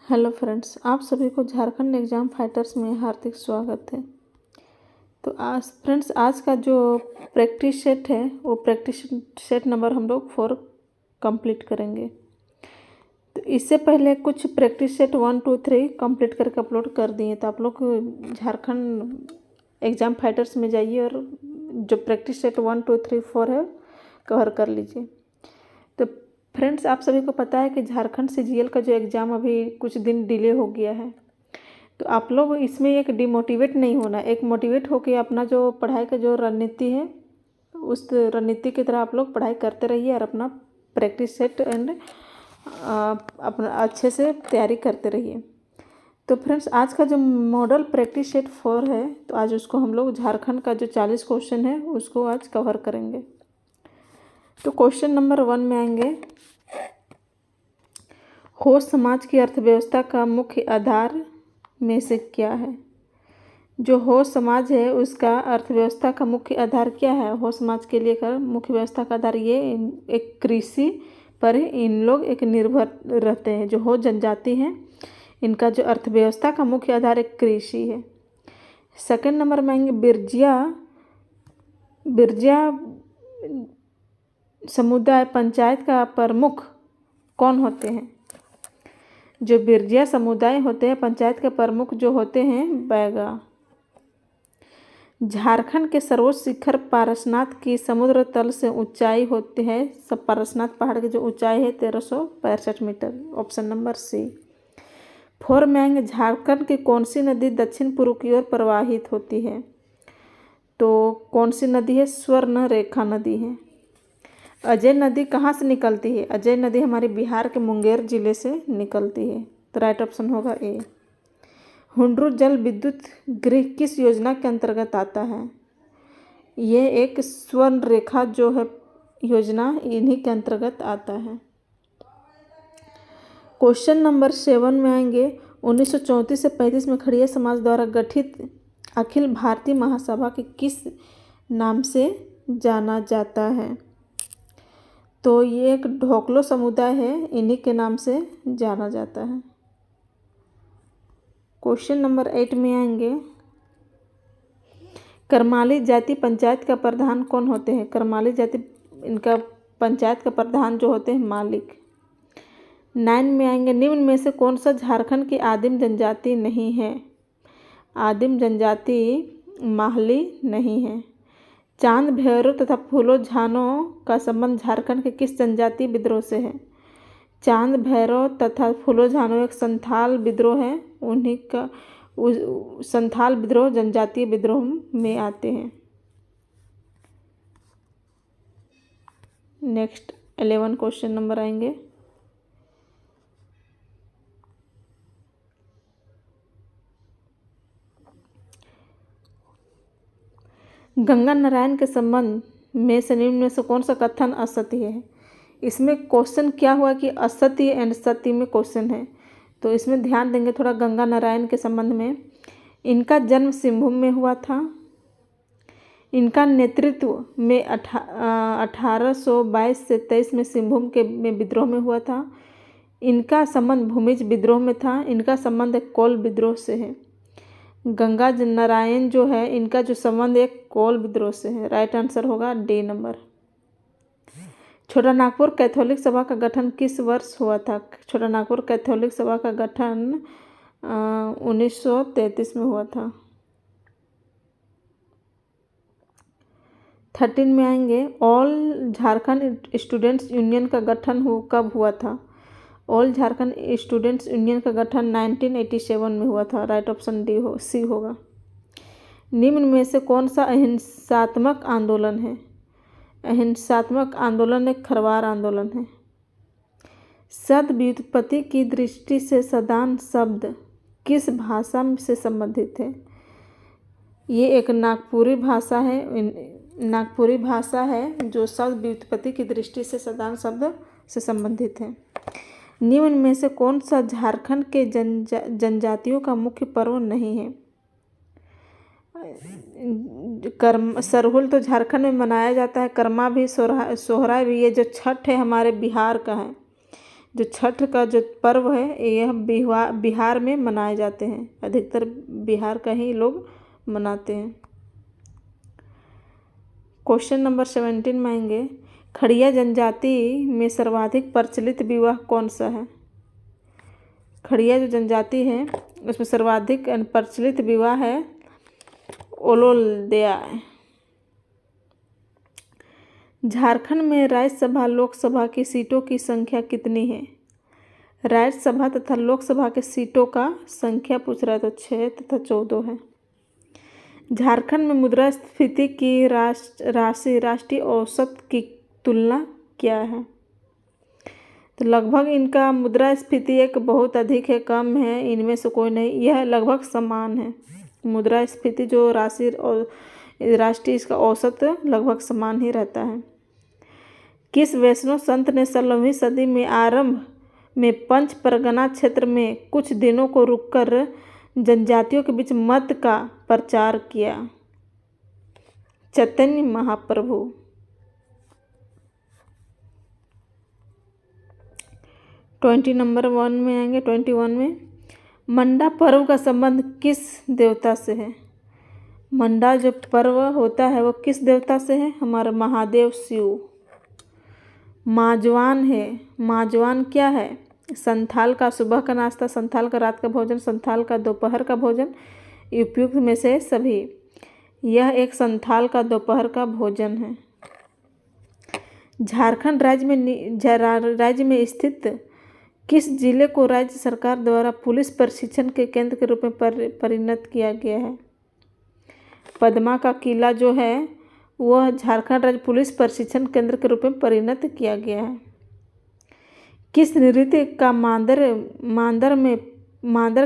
Hello friends, आप सभी को झारखंड एग्ज़ाम फाइटर्स में हार्दिक स्वागत है। तो आज का जो प्रैक्टिस सेट है वो प्रैक्टिस सेट नंबर हम लोग 4 कंप्लीट करेंगे। तो इससे पहले कुछ प्रैक्टिस सेट 1, 2, 3 कंप्लीट करके अपलोड कर दिए। तो आप लोग झारखंड एग्ज़ाम फाइटर्स में जाइए और जो प्रैक्टिस सेट 1, 2, 3, 4 है कवर कर लीजिए। तो फ्रेंड्स, आप सभी को पता है कि झारखंड सीजीएल का जो एग्ज़ाम अभी कुछ दिन डिले हो गया है। तो आप लोग इसमें एक डिमोटिवेट नहीं होना, एक मोटिवेट होकर अपना जो पढ़ाई का जो रणनीति है उस रणनीति की तरह आप लोग पढ़ाई करते रहिए और अपना प्रैक्टिस सेट एंड अपना अच्छे से तैयारी करते रहिए। तो फ्रेंड्स, आज का जो मॉडल प्रैक्टिस सेट 4 है, तो आज उसको हम लोग झारखंड का जो 40 क्वेश्चन है उसको आज कवर करेंगे। तो क्वेश्चन नंबर 1 में आएंगे, हो समाज की अर्थव्यवस्था का मुख्य आधार में से क्या है। जो हो समाज है उसका अर्थव्यवस्था का मुख्य आधार क्या है। हो समाज के लिए का मुख्य व्यवस्था का आधार ये एक कृषि पर इन लोग एक निर्भर रहते हैं। जो हो जनजाति हैं इनका जो अर्थव्यवस्था का मुख्य आधार एक कृषि है। सेकंड नंबर में आएंगे, बिरजिया समुदाय पंचायत का प्रमुख कौन होते हैं। जो बिरजिया समुदाय होते हैं पंचायत के प्रमुख जो होते हैं बैगा। झारखंड के सर्वोच्च शिखर पारसनाथ की समुद्र तल से ऊंचाई होती है। सब पारसनाथ पहाड़ की जो ऊंचाई है 1365 मीटर। Option number C. 4 में आएंगे, झारखंड की कौन सी नदी दक्षिण पूर्व की ओर प्रवाहित होती है। तो कौन सी नदी है, स्वर्ण रेखा नदी है। अजय नदी कहाँ से निकलती है। अजय नदी हमारे बिहार के मुंगेर जिले से निकलती है। तो राइट ऑप्शन होगा ए। हुंड्रू जल विद्युत गृह किस योजना के अंतर्गत आता है। ये एक स्वर्ण रेखा जो है योजना इन्हीं के अंतर्गत आता है। क्वेश्चन नंबर 7 में आएंगे, 1934 से 35 में खड़िया समाज द्वारा गठित अखिल भारतीय महासभा के किस नाम से जाना जाता है। तो ये एक ढोकलो समुदाय है, इन्हीं के नाम से जाना जाता है। क्वेश्चन नंबर 8 में आएंगे, करमाली जाति पंचायत का प्रधान कौन होते हैं। करमाली जाति इनका पंचायत का प्रधान जो होते हैं मालिक। 9 में आएंगे, निम्न में से कौन सा झारखंड की आदिम जनजाति नहीं है। आदिम जनजाति माहली नहीं है। चांद भैरव तथा फूलो झानों का संबंध झारखंड के किस जनजातीय विद्रोह से है। चांद भैरव तथा फूलो झानो एक संथाल विद्रोह है, उन्हीं का संथाल विद्रोह जनजातीय विद्रोह में आते हैं। नेक्स्ट 11 क्वेश्चन नंबर आएंगे, गंगा नारायण के संबंध में से निम्न में से कौन सा कथन असत्य है। इसमें क्वेश्चन क्या हुआ कि असत्य एंड सत्य में क्वेश्चन है, तो इसमें ध्यान देंगे थोड़ा। गंगा नारायण के संबंध में, इनका जन्म सिंहभूम में हुआ था। इनका नेतृत्व में 1822 से 23 में सिंहभूम में विद्रोह में हुआ था। इनका संबंध भूमिज विद्रोह में था। इनका संबंध एक कोल विद्रोह से है। गंगा नारायण जो है इनका जो संबंध एक कोल विद्रोह से है। राइट आंसर होगा डी नंबर। छोटा नागपुर कैथोलिक सभा का गठन किस वर्ष हुआ था। छोटा नागपुर कैथोलिक सभा का गठन 1933 में हुआ था। 13 में आएंगे, ऑल झारखंड स्टूडेंट्स यूनियन का गठन कब हुआ था। ऑल झारखंड स्टूडेंट्स यूनियन का गठन 1987 में हुआ था। राइट ऑप्शन सी होगा। निम्न में से कौन सा अहिंसात्मक आंदोलन है। अहिंसात्मक आंदोलन एक खरवार आंदोलन है। सद व्युत्पत्ति की दृष्टि से सदान शब्द किस भाषा से संबंधित है। ये एक नागपुरी भाषा है। नागपुरी भाषा है जो शब्द व्युत्पत्ति की दृष्टि से सदान शब्द से संबंधित है। निम्न में से कौन सा झारखंड के जनजातियों का मुख्य पर्व नहीं है। सरहुल तो झारखंड में मनाया जाता है, कर्मा भी, सोहराय भी। ये जो छठ है हमारे बिहार का है। जो छठ का जो पर्व है यह बिहार में मनाए जाते हैं, अधिकतर बिहार का ही लोग मनाते हैं। क्वेश्चन नंबर 17 में आएंगे, खड़िया जनजाति में सर्वाधिक प्रचलित विवाह कौन सा है? खड़िया जो जनजाति है उसमें सर्वाधिक प्रचलित विवाह है ओलोल्देया। झारखंड में राज्यसभा लोकसभा की सीटों की संख्या कितनी है? राज्यसभा तथा लोकसभा के सीटों का संख्या पूछ रहा है तो 6 तथा 14 है। झारखंड में मुद्रास्फीति की राष्ट्रीय औसत की तुलना क्या है? तो लगभग इनका मुद्रास्फीति एक बहुत अधिक है, कम है, इनमें से कोई नहीं, यह लगभग समान है। मुद्रास्फीति जो राष्ट्रीय इसका औसत लगभग समान ही रहता है। किस वैष्णव संत ने 16वीं सदी में आरंभ में पंच परगना क्षेत्र में कुछ दिनों को रुककर जनजातियों के बीच मत का प्रचार किया? चैतन्य महाप्रभु। 20 नंबर 1 में आएंगे। 21 में मंडा पर्व का संबंध किस देवता से है? मंडा जो पर्व होता है वो किस देवता से है? हमारा महादेव शिव। माजवान है, माजवान क्या है? संथाल का सुबह का नाश्ता, संथाल का रात का भोजन, संथाल का दोपहर का भोजन, उपयुक्त में से सभी। यह एक संथाल का दोपहर का भोजन है। झारखंड राज्य में स्थित किस जिले को राज्य सरकार द्वारा पुलिस प्रशिक्षण के केंद्र के रूप में परिणत किया गया है? पदमा का किला जो है वह झारखंड राज्य पुलिस प्रशिक्षण केंद्र के रूप में परिणत किया गया है। किस नृत्य का मांदर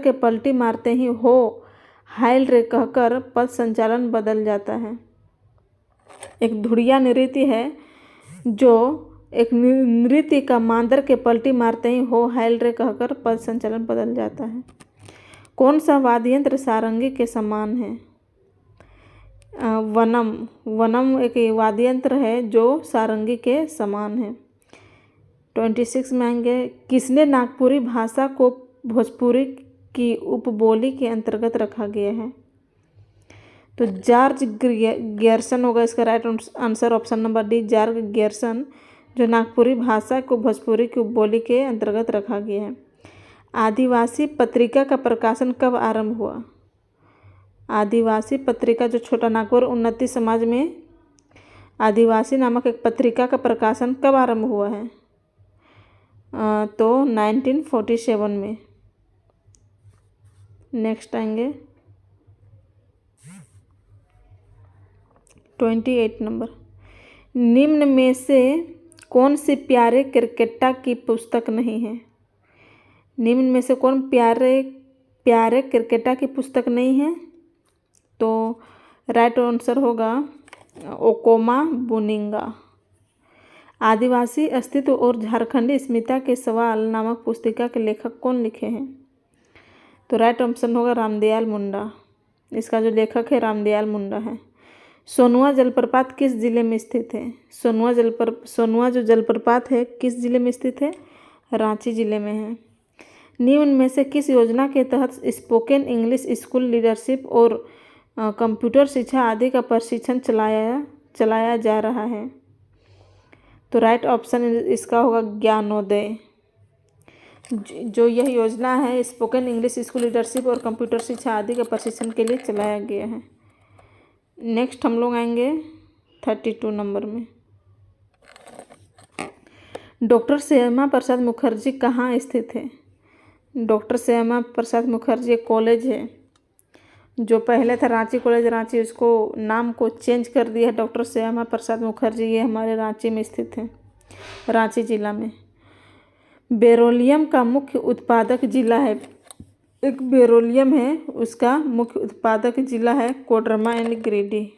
के पलटी मारते ही हो हाइल रे कहकर पद संचालन बदल जाता है? एक धुड़िया नृत्य है जो एक नृत्य का मांदर के पलटी मारते ही हो हाइल रे कहकर पद संचालन बदल जाता है। कौन सा वाद्य यंत्र सारंगी के समान है? वनम एक वाद्य यंत्र है जो सारंगी के समान है। 26 में आएंगे, किसने नागपुरी भाषा को भोजपुरी की उपबोली के अंतर्गत रखा गया है? तो जॉर्ज ग्यर्सन होगा इसका right answer, option number D, George Grierson, जो नागपुरी भाषा को भोजपुरी की उपबोली के अंतर्गत रखा गया है। आदिवासी पत्रिका का प्रकाशन कब आरंभ हुआ? आदिवासी पत्रिका जो छोटा नागपुर उन्नति समाज में आदिवासी नामक एक पत्रिका का प्रकाशन कब आरंभ हुआ है? तो 1947 में। नेक्स्ट आएंगे 28 नंबर, निम्न में से कौन सी प्यारे क्रिकेटा की पुस्तक नहीं है? निम्न में से कौन प्यारे क्रिकेटा की पुस्तक नहीं है? तो राइट आंसर होगा ओकोमा बुनिंगा। आदिवासी अस्तित्व और झारखंडी अस्मिता के सवाल नामक पुस्तिका के लेखक कौन लिखे हैं? तो राइट ऑप्शन होगा रामदयाल मुंडा। इसका जो लेखक है रामदयाल मुंडा है। सोनुआ जलप्रपात किस जिले में स्थित है? सोनुआ जो जलप्रपात है किस जिले में स्थित है? रांची जिले में है। निम्न में से किस योजना के तहत स्पोकन इंग्लिश स्कूल लीडरशिप और कंप्यूटर शिक्षा आदि का प्रशिक्षण चलाया जा रहा है? तो राइट ऑप्शन इसका होगा ज्ञानोदय। जो यह योजना है स्पोकन इंग्लिश स्कूल लीडरशिप और कंप्यूटर शिक्षा आदि के प्रशिक्षण के लिए चलाया गया है। नेक्स्ट हम लोग आएंगे 32 नंबर में। डॉक्टर श्यामा प्रसाद मुखर्जी कहाँ स्थित है? डॉक्टर श्यामा प्रसाद मुखर्जी एक कॉलेज है जो पहले था रांची कॉलेज, रांची उसको नाम को चेंज कर दिया है डॉक्टर श्यामा प्रसाद मुखर्जी। ये हमारे रांची में स्थित है, रांची जिला में। बेरोलियम का मुख्य उत्पादक जिला है, एक बेरोलियम है उसका मुख्य उत्पादक जिला है कोडरमा एंड गिरिडीह।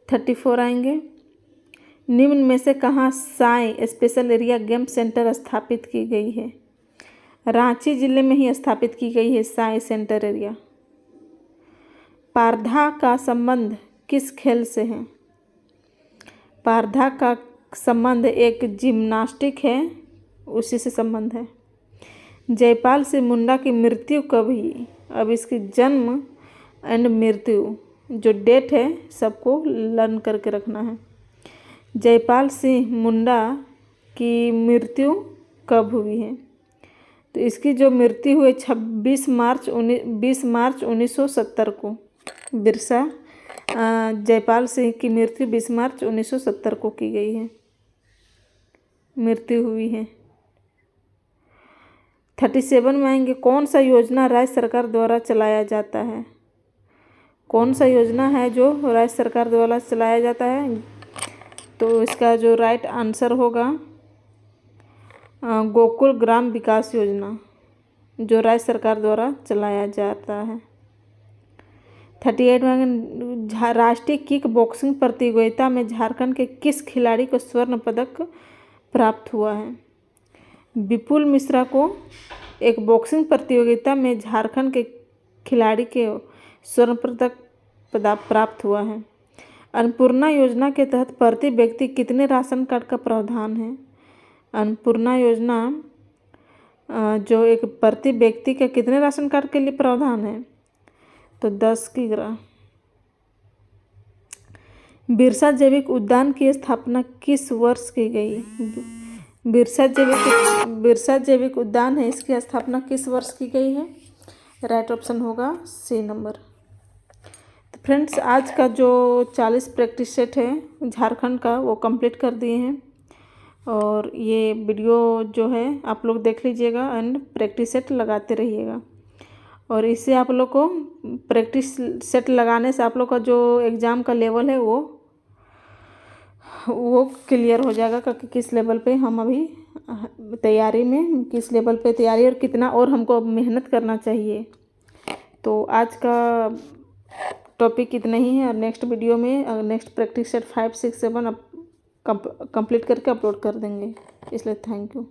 34 आएंगे, निम्न में से कहाँ Sai special area game centre स्थापित की गई है? रांची जिले में ही स्थापित की गई है साई सेंटर एरिया। पारधा का संबंध किस खेल से है? पारधा का संबंध एक जिम्नास्टिक है, उसी से संबंध है। जयपाल सिंह मुंडा की मृत्यु कब हुई? अब इसकी जन्म एंड मृत्यु जो डेट है सबको लर्न करके रखना है। जयपाल सिंह मुंडा की मृत्यु कब हुई है? तो इसकी जो मृत्यु हुई 20 मार्च 1970 को। जयपाल सिंह की मृत्यु 20 मार्च 1970 को की गई है, मृत्यु हुई है। 37 में आएंगे, कौन सा योजना राज्य सरकार द्वारा चलाया जाता है? कौन सा योजना है जो राज्य सरकार द्वारा चलाया जाता है? तो इसका जो राइट आंसर होगा गोकुल ग्राम विकास योजना, जो राज्य सरकार द्वारा चलाया जाता है। 38 में राष्ट्रीय किक बॉक्सिंग प्रतियोगिता में झारखंड के किस खिलाड़ी को स्वर्ण पदक प्राप्त हुआ है? विपुल मिश्रा को एक बॉक्सिंग प्रतियोगिता में झारखंड के खिलाड़ी के स्वर्ण पदक प्राप्त हुआ है। अन्नपूर्णा योजना के तहत प्रति व्यक्ति कितने राशन कार्ड का प्रावधान है? अन्नपूर्णा योजना जो एक प्रति व्यक्ति का कितने राशन कार्ड के लिए प्रावधान है? तो 10 की ग्राम। बिरसा जैविक उद्यान की स्थापना किस वर्ष की गई? बिरसा जैविक उद्यान है, इसकी स्थापना किस वर्ष की गई है? राइट ऑप्शन होगा सी नंबर। तो फ्रेंड्स, आज का जो 40 प्रैक्टिस सेट है झारखंड का वो कंप्लीट कर दिए हैं, और ये वीडियो जो है आप लोग देख लीजिएगा एंड प्रैक्टिस सेट लगाते रहिएगा। और इससे आप लोग को प्रैक्टिस सेट लगाने से आप लोग का जो एग्ज़ाम का लेवल है वो क्लियर हो जाएगा कि किस लेवल पे हम अभी तैयारी में, किस लेवल पे तैयारी और कितना और हमको मेहनत करना चाहिए। तो आज का टॉपिक इतना ही है, और नेक्स्ट वीडियो में नेक्स्ट प्रैक्टिस सेट 5, 6, 7 कंप्लीट करके अपलोड कर देंगे। इसलिए थैंक यू।